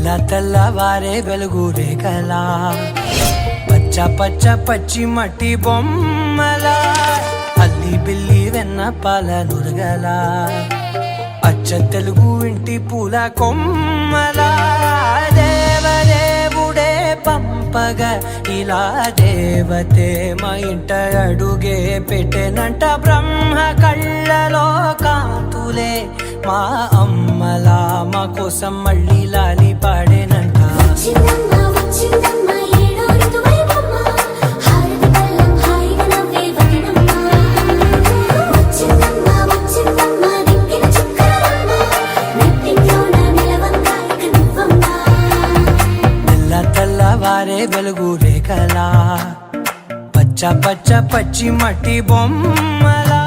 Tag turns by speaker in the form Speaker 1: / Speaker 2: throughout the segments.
Speaker 1: తెల్లవారే వెలుగు రేఖలా పచ్చ పచ్చ పచ్చి మట్టి బొమ్మల అల్లి బిల్లి వెన్న పాల నురగల అచ్చ తెలుగు ఇంటి పూల కొమ్మల దేవదేవుడే పంపగా ఇలా దేవతే మా ఇంట అడుగే పెట్టెనంట బ్రహ్మ కళ్ళలో కాంతులే మా అమ్మలా మా కోసం మళ్ళీ లాలి పాడేనంట తెల్లవారే వెలుగు రేఖలా పచ్చ పచ్చ పచ్చి మట్టి బొమ్మలా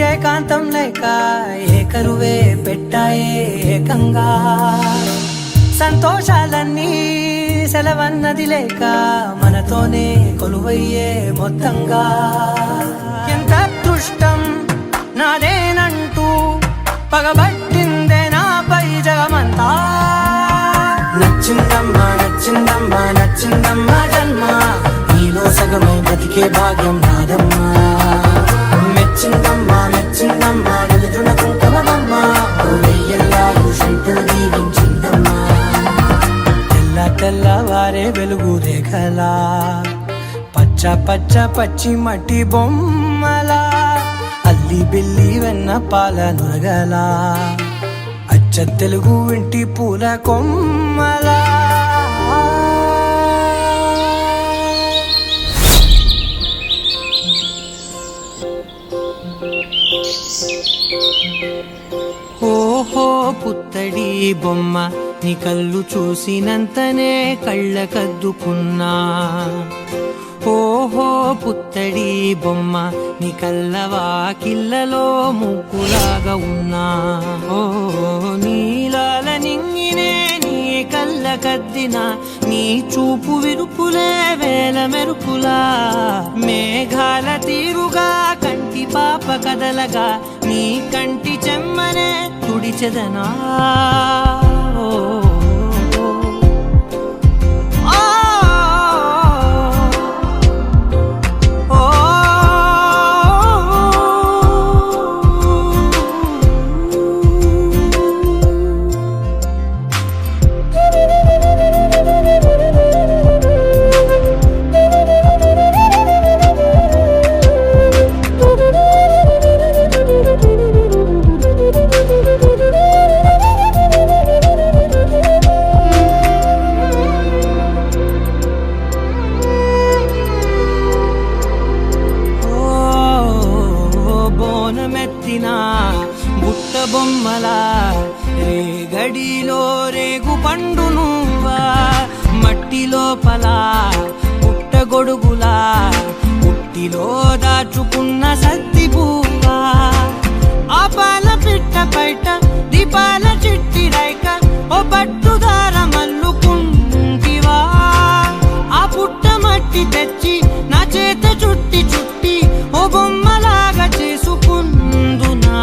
Speaker 1: ఏకాంతం లేక ఏకరువే పెట్టాయే ఏకంగా సంతోషాలన్నీ సెలవన్నది లేక మనతోనే కొలువయ్యే మొత్తంగా ఎంత అదృష్టం నాదేనంటూ పగబట్టిందే నాపై జగమంతా నచ్చిందమ్మా నచ్చిందమ్మా నచ్చిందమ్మా జన్మ నీలో సగమై బతికే భాగ్యం నాదమ్మా మెచ్చిందమ్మా మెచ్చిందమ్మా నిలుచున కుంకుమమ్మా వెయ్యల్లాలు శంకులు దీవించిందమ్మా తెల్లవారే వెలుగు రేఖలా పచ్చ పచ్చ పచ్చి మట్టి బొమ్మలా అల్లి బిల్లి వెన్న పాల నురగలా అచ్చ తెలుగు ఇంటి పూల కొమ్మలా ఓహో పుత్తడి బొమ్మ నీ కళ్ళు చూసినంతనే కళ్ళకద్దుకున్నా ఓహో పుత్తడి బొమ్మ నీ కళ్ళవాకిళ్ళలో ముగ్గులాగా ఉన్నా ఓ నీలాల నింగినే నీ కళ్ళకద్దిన నీ చూపు విరుపులే వేల మెరుపులా మేఘాల తీరుగా కంటి పాప కదలగా నీ కంటి చెమ్మనే తుడిచెదనా బుట్ట బొమ్మలా రేగడిలో రేగు పండు నువ్వా మట్టి లోపల పుట్ట గొడుగులా పుట్టిలో దాచుకున్న సత్తి పువ్వా ఆ పాల పిట్ట బయట దీపాల చిట్టి రైక ఓ పట్టుదార మల్లుకుంటివా ఆ పుట్ట మట్టి తెచ్చి నా చేత చుట్టి చుట్టి ఓ బొమ్మలాగా చేసుకుందునా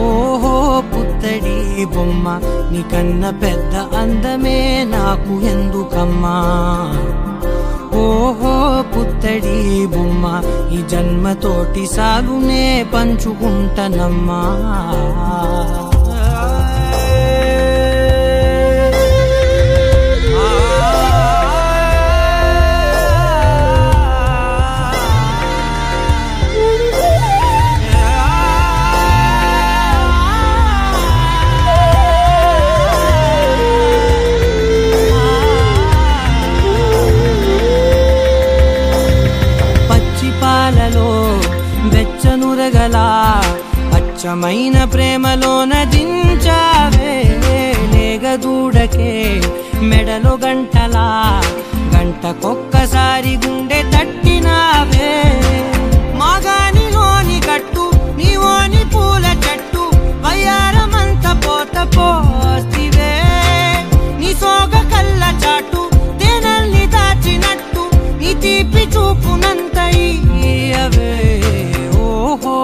Speaker 1: ఓహో పుత్తడి బొమ్మ నీకన్నా పెద్ద అందమే నాకు ఎందుకమ్మా ఓహో పుత్తడి బొమ్మ ఈ జన్మతోటి సాగునే పంచుకుంటనమ్మా నిజమైన ప్రేమలోన దించావే లేగదూడకే మెడలో గంటలా గంటకొక్కసారి గుండె తట్టినావే మాగానిలోని గట్టు నీవోని పూల చెట్టు వయ్యారమంత పోత పోస్తివే నీ సోగ కళ్ళ చాటు తేనల్ని దాచినట్టు నీ తీపి చూపునంత ఇయ్యవే ఓహో